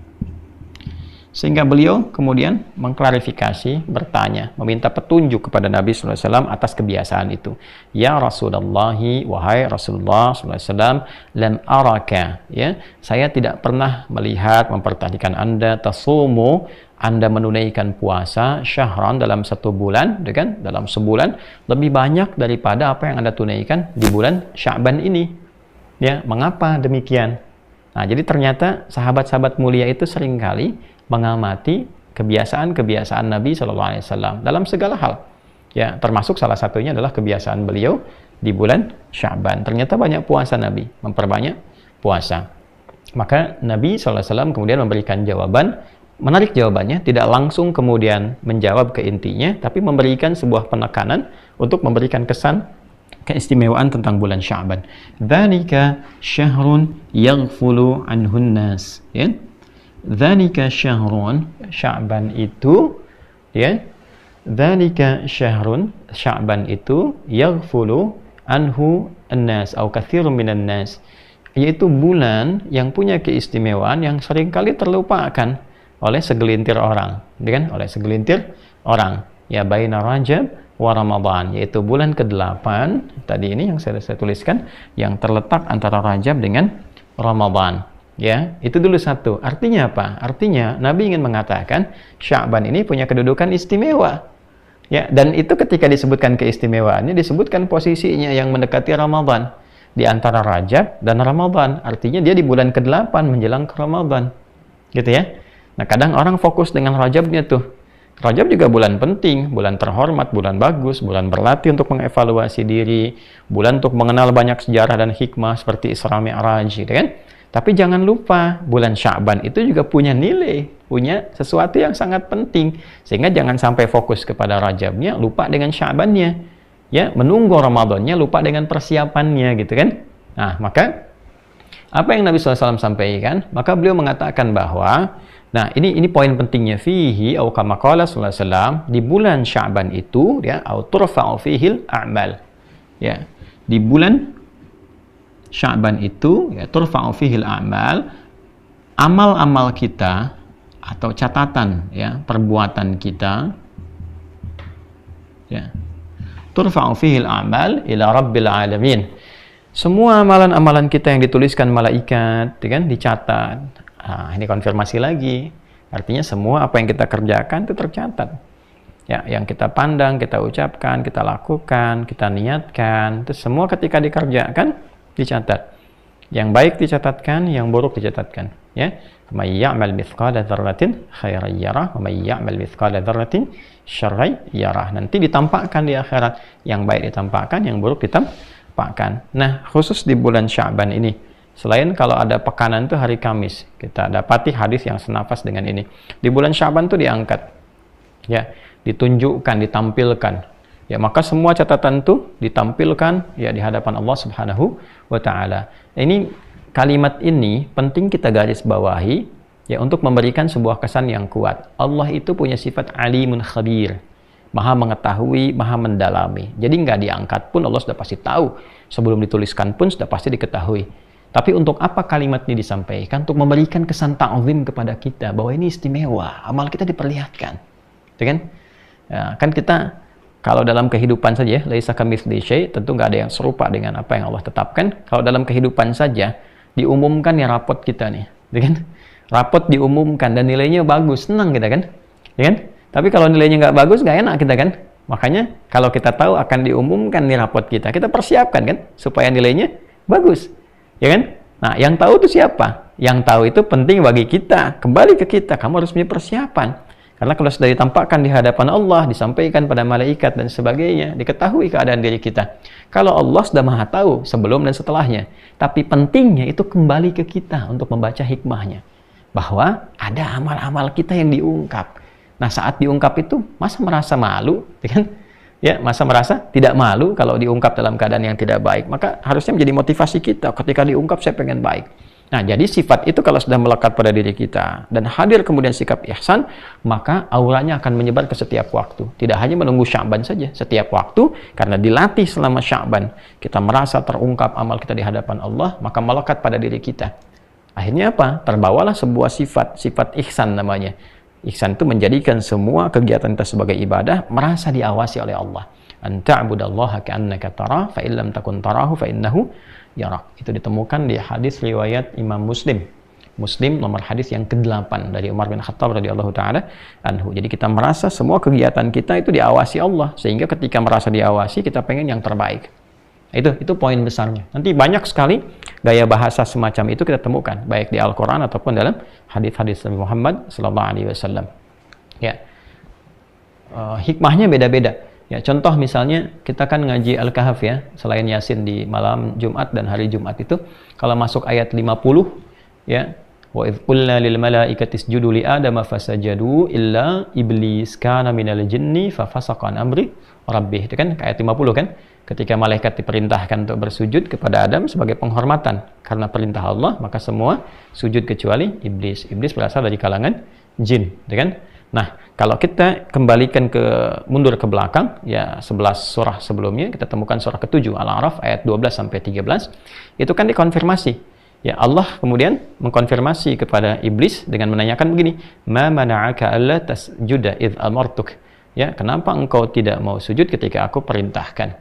Sehingga beliau kemudian mengklarifikasi, bertanya, meminta petunjuk kepada Nabi SAW atas kebiasaan itu. Ya Rasulullah, wahai Rasulullah SAW, lam araka, ya, saya tidak pernah melihat, memperhatikan Anda, tasumu, Anda menunaikan puasa syahran dalam satu bulan, kan? Dalam sebulan, lebih banyak daripada apa yang Anda tunaikan di bulan Sya'ban ini. Ya, mengapa demikian? Nah, jadi ternyata sahabat-sahabat mulia itu seringkali mengamati kebiasaan-kebiasaan Nabi SAW dalam segala hal. Ya, termasuk salah satunya adalah kebiasaan beliau di bulan Sya'ban. Ternyata banyak puasa Nabi, memperbanyak puasa. Maka Nabi SAW kemudian memberikan jawaban, menarik jawabannya, tidak langsung kemudian menjawab ke intinya, tapi memberikan sebuah penekanan untuk memberikan kesan keistimewaan tentang bulan Sya'ban. Dzalika syahrun yaghfulu anhun nas. Ya. Dzalika syahrun, Sya'ban itu, ya. Dzalika syahrun, Sya'ban itu yaghfulu anhu an-nas atau katsirun minan nas. Yaitu bulan yang punya keistimewaan yang seringkali terlupakan oleh segelintir orang, kan? Oleh segelintir orang. Ya, baina Rajab wa Ramadan, yaitu bulan ke-8 tadi ini yang saya tuliskan, yang terletak antara Rajab dengan Ramadan. Ya, itu dulu satu. Artinya apa? Artinya Nabi ingin mengatakan Sya'ban ini punya kedudukan istimewa. Ya, dan itu ketika disebutkan keistimewaannya disebutkan posisinya yang mendekati Ramadan di antara Rajab dan Ramadan. Artinya dia di bulan ke-8 menjelang ke Ramadan. Gitu ya. Nah, kadang orang fokus dengan Rajabnya tuh. Rajab juga bulan penting, bulan terhormat, bulan bagus, bulan berlatih untuk mengevaluasi diri, bulan untuk mengenal banyak sejarah dan hikmah seperti Isra Mi'raj, gitu kan? Tapi jangan lupa, bulan Sya'ban itu juga punya nilai, punya sesuatu yang sangat penting. Sehingga jangan sampai fokus kepada Rajabnya, lupa dengan Sya'bannya. Ya, menunggu Ramadannya, lupa dengan persiapannya, gitu kan? Nah, maka apa yang Nabi SAW sampaikan? Maka beliau mengatakan bahwa, nah, ini poin pentingnya, fihi au kama qala sallallahu alaihi wasallam, di bulan Sya'ban itu ya, au turfa'u fihil a'mal. Ya, di bulan Sya'ban itu ya, turfa'u fihil a'mal, amal-amal kita atau catatan ya, perbuatan kita ya, turfa'u fihil a'mal ila rabbil alamin. Semua amalan-amalan kita yang dituliskan malaikat, ya kan, dicatat. Nah, ini konfirmasi lagi. Artinya semua apa yang kita kerjakan itu tercatat. Ya, yang kita pandang, kita ucapkan, kita lakukan, kita niatkan, itu semua ketika dikerjakan dicatat. Yang baik dicatatkan, yang buruk dicatatkan. Ya, may ya'mal mithqala dzarratin khairan yarah, wa may ya'mal mithqala dzarratin syarran yarah. Nanti ditampakkan di akhirat. Yang baik ditampakkan, yang buruk ditampakkan. Nah, khusus di bulan Sya'ban ini, selain kalau ada pekanan itu hari Kamis, kita dapati hadis yang senafas dengan ini. Di bulan Sya'ban itu diangkat, ya, ditunjukkan, ditampilkan. Ya, maka semua catatan itu ditampilkan ya di hadapan Allah Subhanahu wa taala. Ini kalimat ini penting kita garis bawahi ya untuk memberikan sebuah kesan yang kuat. Allah itu punya sifat alimun khabir. Maha mengetahui, maha mendalami. Jadi nggak diangkat pun Allah sudah pasti tahu. Sebelum dituliskan pun sudah pasti diketahui. Tapi untuk apa kalimat ini disampaikan? Untuk memberikan kesan ta'zim kepada kita bahwa ini istimewa, amal kita diperlihatkan. Itu kan? Ya, kan kita kalau dalam kehidupan saja, laisa kamitslihi syai', tentu nggak ada yang serupa dengan apa yang Allah tetapkan. Kalau dalam kehidupan saja diumumkan ya rapot kita nih, gitu kan? Rapot diumumkan dan nilainya bagus, senang kita kan? Ya kan? Tapi kalau nilainya nggak bagus, nggak enak kita kan? Makanya kalau kita tahu akan diumumkan nih rapot kita persiapkan kan supaya nilainya bagus. Ya kan? Nah, yang tahu itu siapa? Yang tahu itu penting bagi kita. Kembali ke kita, kamu harus punya persiapan. Karena kalau sudah ditampakkan di hadapan Allah, disampaikan pada malaikat dan sebagainya, diketahui keadaan diri kita. Kalau Allah sudah maha tahu sebelum dan setelahnya. Tapi pentingnya itu kembali ke kita untuk membaca hikmahnya. Bahwa ada amal-amal kita yang diungkap. Nah, saat diungkap itu, masa merasa malu? Kan? Ya, masa merasa tidak malu kalau diungkap dalam keadaan yang tidak baik. Maka harusnya menjadi motivasi kita. Ketika diungkap, saya pengen baik. Nah, jadi sifat itu kalau sudah melekat pada diri kita dan hadir kemudian sikap ihsan, maka auranya akan menyebar ke setiap waktu. Tidak hanya menunggu Sya'ban saja, setiap waktu, karena dilatih selama Sya'ban, kita merasa terungkap amal kita di hadapan Allah, maka melekat pada diri kita. Akhirnya apa? Terbawalah sebuah sifat ihsan namanya. Ihsan itu menjadikan semua kegiatan kita sebagai ibadah merasa diawasi oleh Allah. An ta'budallaha ka'annaka tarah, fa illam takun tarahu fa innahu yarak. Itu ditemukan di hadis riwayat Imam Muslim. Muslim nomor hadis yang ke-8 dari Umar bin Khattab radhiyallahu taala anhu. Jadi kita merasa semua kegiatan kita itu diawasi Allah, sehingga ketika merasa diawasi kita pengen yang terbaik. Itu poin besarnya. Nanti banyak sekali gaya bahasa semacam itu kita temukan, baik di Al-Quran ataupun dalam hadis-hadis Nabi Muhammad sallallahu alaihi wasallam. Ya, hikmahnya beda-beda. Ya, contoh misalnya kita kan ngaji Al-Kahf ya, selain Yasin di malam Jumat dan hari Jumat itu, kalau masuk ayat 50 ya, wa idz qulna lil malaikati isjudu li adama fasajadu illa iblis kana minal jinni fa fasaqa an amri rabbih. Itu kan ayat 50 kan? Ketika malaikat diperintahkan untuk bersujud kepada Adam sebagai penghormatan karena perintah Allah, maka semua sujud kecuali iblis. Iblis berasal dari kalangan jin, ya kan? Nah, kalau kita kembalikan mundur ke belakang, ya 11 surah sebelumnya, kita temukan surah ke-7 Al-A'raf ayat 12 sampai 13. Itu kan dikonfirmasi. Ya, Allah kemudian mengkonfirmasi kepada iblis dengan menanyakan begini, "Ma mana'aka alla tasjuda idz amartuk?" Ya, kenapa engkau tidak mau sujud ketika aku perintahkan?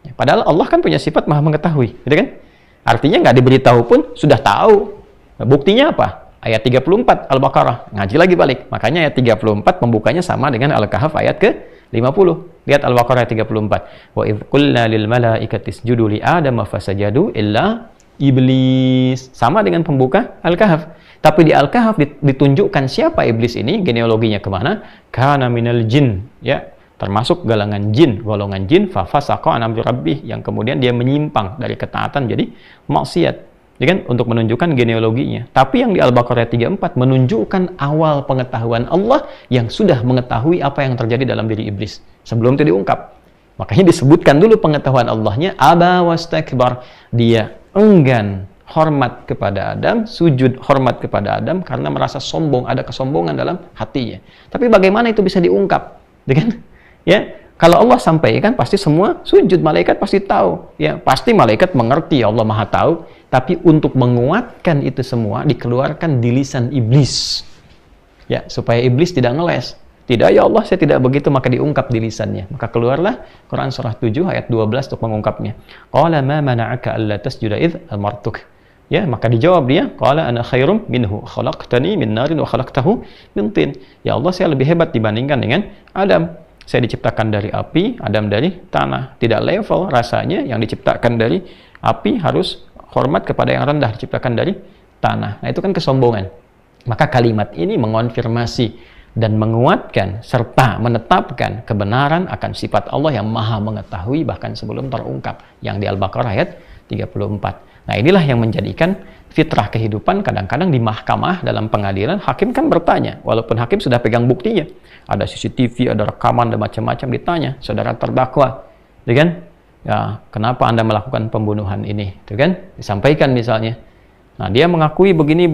Ya, padahal Allah kan punya sifat maha mengetahui, gitu kan? Artinya nggak diberitahu pun sudah tahu. Buktinya apa? Ayat 34 Al-Baqarah. Ngaji lagi balik. Makanya ayat 34 pembukanya sama dengan Al-Kahf ayat ke-50. Lihat Al-Baqarah ayat 34. Wa idz qulna lil malaikati isjudu li adama fasajadu illa Iblis. Sama dengan pembuka Al-Kahf. Tapi di Al-Kahf ditunjukkan siapa iblis ini, genealoginya kemana? Kana minal jin, ya, termasuk golongan jin, fa fasaqa an amri rabbih, yang kemudian dia menyimpang dari ketaatan jadi maksiat. Ya kan, untuk menunjukkan genealoginya. Tapi yang di Al-Baqarah 34 menunjukkan awal pengetahuan Allah yang sudah mengetahui apa yang terjadi dalam diri iblis sebelum itu diungkap. Makanya disebutkan dulu pengetahuan Allahnya, aba wastakbar, dia enggan hormat kepada Adam, sujud hormat kepada Adam karena merasa sombong, ada kesombongan dalam hatinya. Tapi bagaimana itu bisa diungkap? Ya kan? Ya, kalau Allah sampaikan pasti semua sujud, malaikat pasti tahu. Ya, pasti malaikat mengerti Allah Maha tahu. Tapi untuk menguatkan itu semua dikeluarkan di lisan iblis. Ya, supaya iblis tidak ngeles. Tidak, ya Allah, saya tidak begitu, maka diungkap di lisannya. Maka keluarlah Quran surah 7 ayat 12 untuk mengungkapnya. Qala ma mana'aka alla tasjuda idh amartuk. Ya, maka dijawab dia, qala ana khairum minhu, khalaqtani min narin wa khalaqtahu min tin. Ya Allah, saya lebih hebat dibandingkan dengan Adam. Saya diciptakan dari api, Adam dari tanah. Tidak level rasanya, yang diciptakan dari api harus hormat kepada yang rendah, diciptakan dari tanah. Nah, itu kan kesombongan. Maka kalimat ini mengonfirmasi dan menguatkan serta menetapkan kebenaran akan sifat Allah yang maha mengetahui bahkan sebelum terungkap, yang di Al-Baqarah ayat 34. Nah, inilah yang menjadikan fitrah kehidupan kadang-kadang di mahkamah dalam pengadilan, hakim kan bertanya, walaupun hakim sudah pegang buktinya, ada CCTV, ada rekaman, dan macam-macam, ditanya, saudara terdakwa, ya kan? Ya, kenapa Anda melakukan pembunuhan ini? Itu kan disampaikan misalnya. Nah, dia mengakui begini,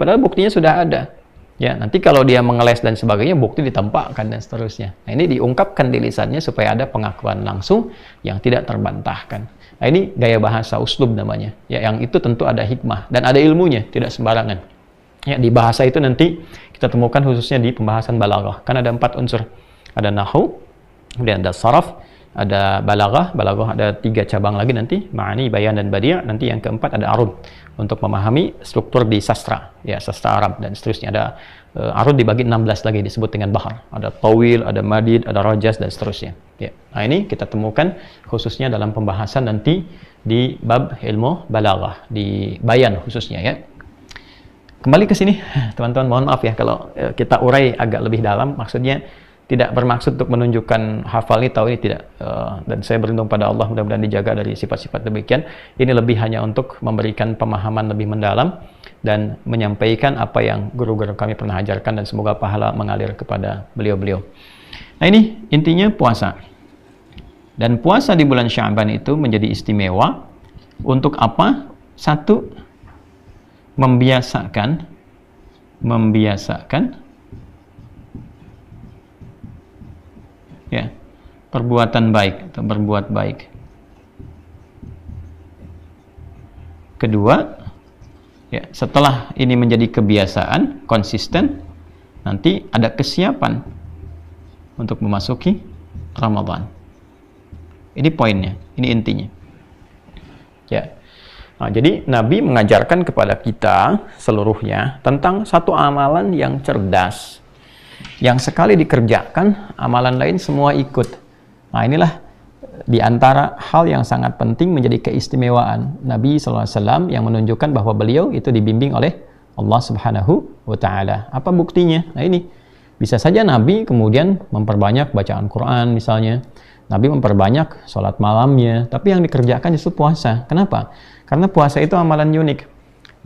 padahal buktinya sudah ada. Ya, nanti kalau dia mengeles dan sebagainya, bukti ditempatkan dan seterusnya. Nah, ini diungkapkan di lisannya supaya ada pengakuan langsung yang tidak terbantahkan. Nah, ini gaya bahasa uslub namanya. Ya, yang itu tentu ada hikmah dan ada ilmunya, tidak sembarangan. Ya, di bahasa itu nanti kita temukan khususnya di pembahasan balaghah. Kan ada 4 unsur. Ada nahwu, kemudian ada saraf, ada balaghah ada 3 cabang lagi nanti, ma'ani, bayan, dan badi'. Nanti yang keempat ada arud, untuk memahami struktur di sastra, ya, sastra Arab dan seterusnya. Ada arud dibagi 16 lagi, disebut dengan bahar. Ada tawil, ada madid, ada rajas, dan seterusnya. Ya. Nah, ini kita temukan khususnya dalam pembahasan nanti di bab ilmu balaghah, di bayan khususnya, ya. Kembali ke sini, teman-teman, mohon maaf ya kalau kita urai agak lebih dalam, maksudnya tidak bermaksud untuk menunjukkan hafal ini, tahu ini, tidak. Dan saya berlindung pada Allah, mudah-mudahan dijaga dari sifat-sifat demikian. Ini lebih hanya untuk memberikan pemahaman lebih mendalam dan menyampaikan apa yang guru-guru kami pernah ajarkan, dan semoga pahala mengalir kepada beliau-beliau. Nah, ini intinya puasa. Dan puasa di bulan Sya'ban itu menjadi istimewa untuk apa? Satu, membiasakan ya, perbuatan baik atau berbuat baik. Kedua, ya, setelah ini menjadi kebiasaan, konsisten, nanti ada kesiapan untuk memasuki Ramadan. Ini poinnya, ini intinya. Ya. Nah, jadi Nabi mengajarkan kepada kita seluruhnya tentang satu amalan yang cerdas, yang sekali dikerjakan, amalan lain semua ikut. Nah, inilah di antara hal yang sangat penting menjadi keistimewaan Nabi SAW, yang menunjukkan bahwa beliau itu dibimbing oleh Allah Subhanahu wa Ta'ala. Apa buktinya? Nah, ini bisa saja Nabi kemudian memperbanyak bacaan Quran misalnya, Nabi memperbanyak sholat malamnya, tapi yang dikerjakan justru puasa. Kenapa? Karena puasa itu amalan unik,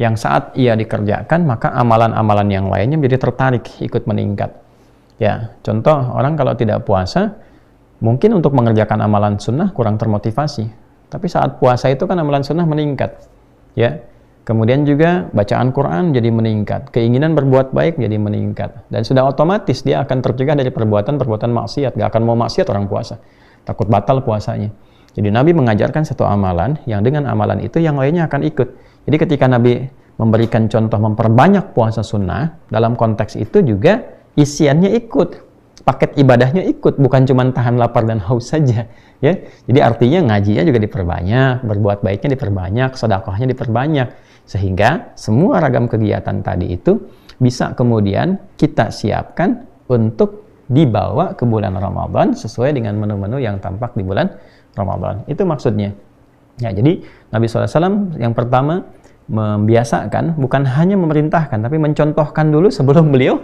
yang saat ia dikerjakan, maka amalan-amalan yang lainnya menjadi tertarik, ikut meningkat. Ya, contoh, orang kalau tidak puasa, mungkin untuk mengerjakan amalan sunnah kurang termotivasi. Tapi saat puasa itu kan amalan sunnah meningkat. Ya, kemudian juga bacaan Quran jadi meningkat, keinginan berbuat baik jadi meningkat, dan sudah otomatis dia akan tercegah dari perbuatan-perbuatan maksiat. Gak akan mau maksiat orang puasa, takut batal puasanya. Jadi Nabi mengajarkan satu amalan yang dengan amalan itu yang lainnya akan ikut. Jadi ketika Nabi memberikan contoh memperbanyak puasa sunnah, dalam konteks itu juga isiannya ikut, paket ibadahnya ikut, bukan cuma tahan lapar dan haus saja, ya. Jadi artinya ngajinya juga diperbanyak, berbuat baiknya diperbanyak, sedekahnya diperbanyak, sehingga semua ragam kegiatan tadi itu bisa kemudian kita siapkan untuk dibawa ke bulan Ramadan sesuai dengan menu-menu yang tampak di bulan Ramadan. Itu maksudnya. Ya, jadi Nabi SAW yang pertama membiasakan, bukan hanya memerintahkan, tapi mencontohkan dulu sebelum beliau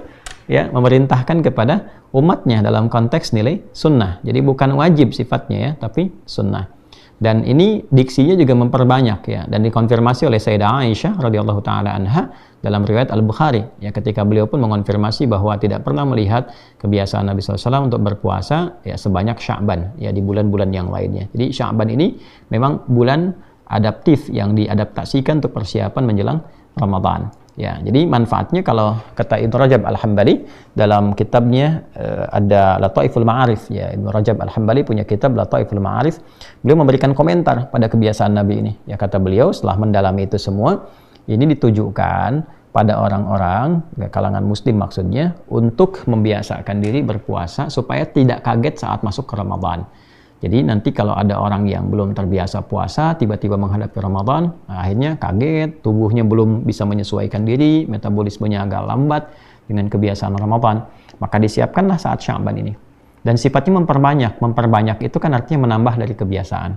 ya memerintahkan kepada umatnya dalam konteks nilai sunnah. Jadi bukan wajib sifatnya ya, tapi sunnah. Dan ini diksinya juga memperbanyak ya, dan dikonfirmasi oleh Sayyidah Aisyah radhiyallahu taala anha dalam riwayat Al-Bukhari ya, ketika beliau pun mengonfirmasi bahwa tidak pernah melihat kebiasaan Nabi SAW untuk berpuasa ya sebanyak Sya'ban ya di bulan-bulan yang lainnya. Jadi Sya'ban ini memang bulan adaptif yang diadaptasikan untuk persiapan menjelang Ramadan. Ya, jadi manfaatnya kalau kata Ibnu Rajab Al-Hambali dalam kitabnya ada Lataiful Ma'arif ya, Ibnu Rajab Al-Hambali punya kitab Lataiful Ma'arif. Beliau memberikan komentar pada kebiasaan Nabi ini. Ya, kata beliau setelah mendalami itu semua, ini ditujukan pada orang-orang ya, kalangan muslim maksudnya untuk membiasakan diri berpuasa supaya tidak kaget saat masuk ke Ramadan. Jadi nanti kalau ada orang yang belum terbiasa puasa, tiba-tiba menghadapi Ramadan, nah akhirnya kaget, tubuhnya belum bisa menyesuaikan diri, metabolismenya agak lambat dengan kebiasaan Ramadan, maka disiapkanlah saat Sya'ban ini. Dan sifatnya memperbanyak itu kan artinya menambah dari kebiasaan.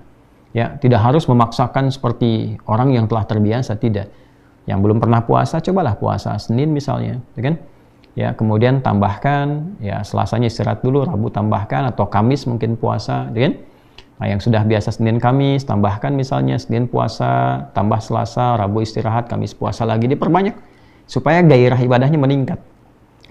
Ya, tidak harus memaksakan seperti orang yang telah terbiasa, tidak. Yang belum pernah puasa, cobalah puasa Senin misalnya, ya kan? Ya, kemudian tambahkan ya Selasanya istirahat dulu, Rabu tambahkan, atau Kamis mungkin puasa, kan? Nah, yang sudah biasa Senin Kamis tambahkan misalnya Senin puasa, tambah Selasa, Rabu istirahat, Kamis puasa lagi, diperbanyak supaya gairah ibadahnya meningkat.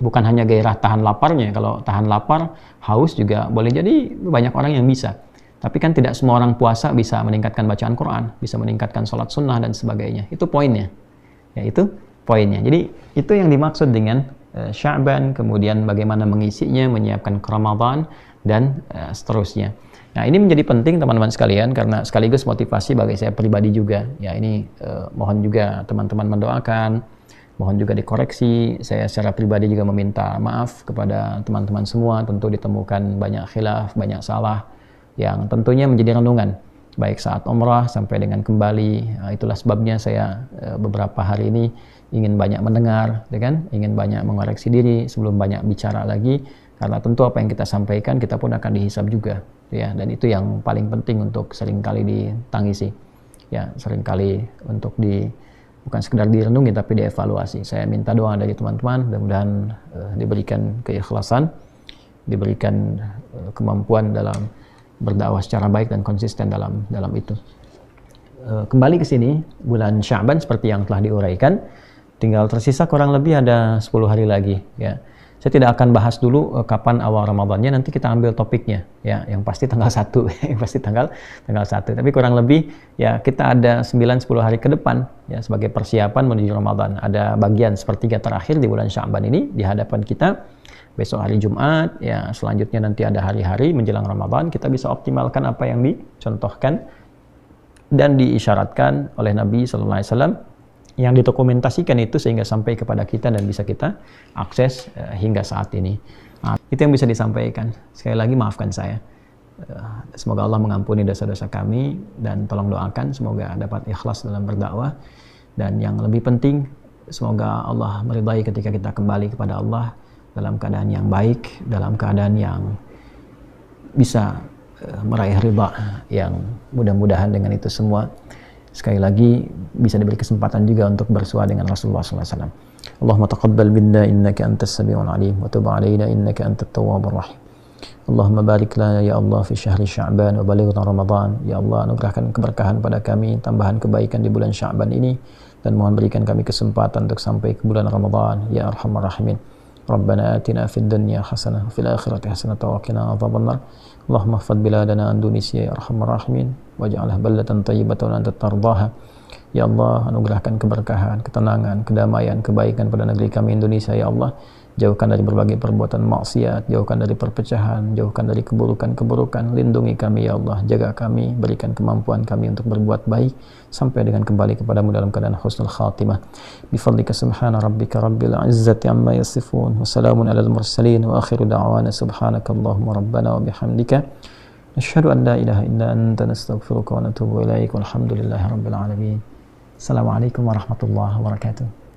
Bukan hanya gairah tahan laparnya, kalau tahan lapar, haus juga boleh jadi banyak orang yang bisa. Tapi kan tidak semua orang puasa bisa meningkatkan bacaan Quran, bisa meningkatkan sholat sunnah dan sebagainya. Itu poinnya. Ya, itu poinnya. Jadi itu yang dimaksud dengan Sya'ban, kemudian bagaimana mengisinya, menyiapkan ke Ramadan, dan seterusnya. Nah, ini menjadi penting teman-teman sekalian, karena sekaligus motivasi bagi saya pribadi juga. Ya, ini mohon juga teman-teman mendoakan, mohon juga dikoreksi. Saya secara pribadi juga meminta maaf kepada teman-teman semua. Tentu ditemukan banyak khilaf, banyak salah, yang tentunya menjadi renungan, baik saat umrah sampai dengan kembali. Nah, itulah sebabnya saya beberapa hari ini ingin banyak mendengar, ya kan? Ingin banyak mengoreksi diri sebelum banyak bicara lagi, karena tentu apa yang kita sampaikan kita pun akan dihisab juga, ya. Dan itu yang paling penting untuk seringkali ditangisi, ya, seringkali untuk bukan sekedar direnungi tapi dievaluasi. Saya minta doa dari teman-teman, mudah-mudahan diberikan keikhlasan, diberikan kemampuan dalam berdakwah secara baik dan konsisten dalam itu. Kembali ke sini, bulan Sya'ban seperti yang telah diuraikan, tinggal tersisa kurang lebih ada 10 hari lagi ya. Saya tidak akan bahas dulu kapan awal Ramadannya, nanti kita ambil topiknya ya, yang pasti tanggal 1 yang pasti tanggal 1. Tapi kurang lebih ya kita ada 9-10 hari ke depan ya sebagai persiapan menuju Ramadan. Ada bagian sepertiga terakhir di bulan Sya'ban ini di hadapan kita. Besok hari Jumat ya, selanjutnya nanti ada hari-hari menjelang Ramadan, kita bisa optimalkan apa yang dicontohkan dan diisyaratkan oleh Nabi sallallahu alaihi wasallam, yang didokumentasikan itu sehingga sampai kepada kita dan bisa kita akses hingga saat ini. Nah, itu yang bisa disampaikan. Sekali lagi maafkan saya. Semoga Allah mengampuni dosa-dosa kami, dan tolong doakan semoga dapat ikhlas dalam berdakwah, dan yang lebih penting semoga Allah meridai ketika kita kembali kepada Allah dalam keadaan yang baik, dalam keadaan yang bisa meraih ridha, yang mudah-mudahan dengan itu semua sekali lagi bisa diberi kesempatan juga untuk bersua dengan Rasulullah SAW. Allahumma taqabbal minna innaka antas sami'ul alim wa tub alaina innaka antat tawwabur rahim. Allahumma barik lana ya Allah fi syahri Sya'ban wa balighna Ramadan. Ya Allah, anugerahkan keberkahan pada kami, tambahan kebaikan di bulan Sya'ban ini, dan mohon berikan kami kesempatan untuk sampai ke bulan Ramadan ya arhamar rahimin. Rabbana atina fid dunya hasanah wa fil akhirati hasanah wa qina adzabannar. Allahumma ihfadz biladana an Indonesia ya arhamar rahimin waj'alha baldatan thayyibatan anta tardaha. Ya Allah, anugerahkan keberkahan, ketenangan, kedamaian, kebaikan pada negeri kami Indonesia ya Allah. Jauhkan dari berbagai perbuatan maksiat, jauhkan dari perpecahan, jauhkan dari keburukan-keburukan. Lindungi kami ya Allah, jaga kami, berikan kemampuan kami untuk berbuat baik sampai dengan kembali kepadamu dalam keadaan husnul khatimah. Bifadlika subhana rabbika rabbil izzati amma yasifun, wa salamun alal mursalin, wa akhiru da'wana subhanakallahumma rabbana wa bihamdika nashhadu an la ilaha illa anta nastaghfiruka wa natubu ilaik, walhamdulillahi rabbil alamin. Assalamualaikum warahmatullahi wabarakatuh.